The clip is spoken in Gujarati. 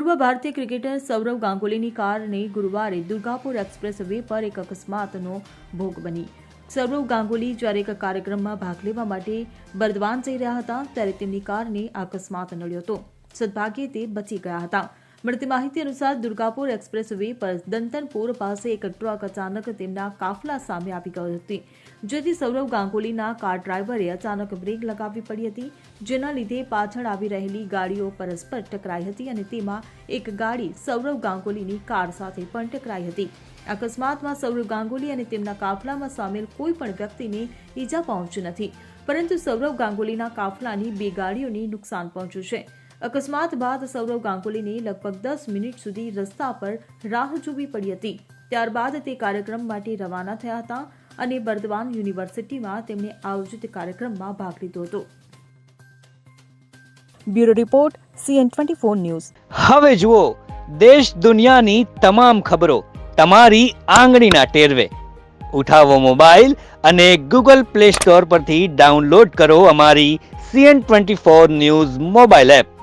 પૂર્વ ભારતીય ક્રિકેટર સૌરવ ગાંગુલીની કારને ગુરુવારે દુર્ગાપુર એક્સપ્રેસ વે પર એક અકસ્માતનો ભોગ બની। સૌરવ ગાંગુલી જ્યારે એક કાર્યક્રમમાં ભાગ લેવા માટે બર્દવાન જઈ રહ્યા હતા ત્યારે તેમની કારને અકસ્માત નડ્યો હતો। સદભાગ્યે તે બચી ગયા હતા। મળતી માહિતી અનુસાર દુર્ગાપુર એક્સપ્રેસ વે પર દંતનપુર પાસે એક ટ્રક અચાનક તેમના કાફલા સામે આવી ગઈ હતી, જેથી સૌરવ ગાંગુલીના કાર ડ્રાઈવરે અચાનક બ્રેક લગાવવી પડી હતી, જેના લીધે પાછળ આવી રહેલી ગાડીઓ પરસ્પર ટકરાઈ હતી અને તેમાં એક ગાડી સૌરવ ગાંગુલીની કાર સાથે પણ ટકરાઈ હતી। અકસ્માતમાં સૌરવ ગાંગુલી અને તેમના કાફલામાં સામેલ કોઈ પણ વ્યક્તિને ઈજા પહોંચી નથી, પરંતુ સૌરવ ગાંગુલીના કાફલાની બે ગાડીઓને નુકસાન પહોંચ્યું છે। અકસ્માત બાદ સૌરવ ગાંગુલીને લગભગ 10 મિનિટ સુધી રસ્તા પર રાહ જોવી પડી હતી। ત્યારબાદ તે કાર્યક્રમ માટે રવાના થયા હતા અને બર્દવાન યુનિવર્સિટીમાં તેમણે આયોજિત કાર્યક્રમમાં ભાગ લીધો હતો। Bureau report CN24 news. હવે જુઓ દેશ દુનિયાની તમામ ખબરો તમારી આંગળીના ટેરવે। ઉઠાવો મોબાઈલ અને Google Play Store પરથી ડાઉનલોડ કરો અમારી CN24 ન્યૂઝ મોબાઈલ એપ।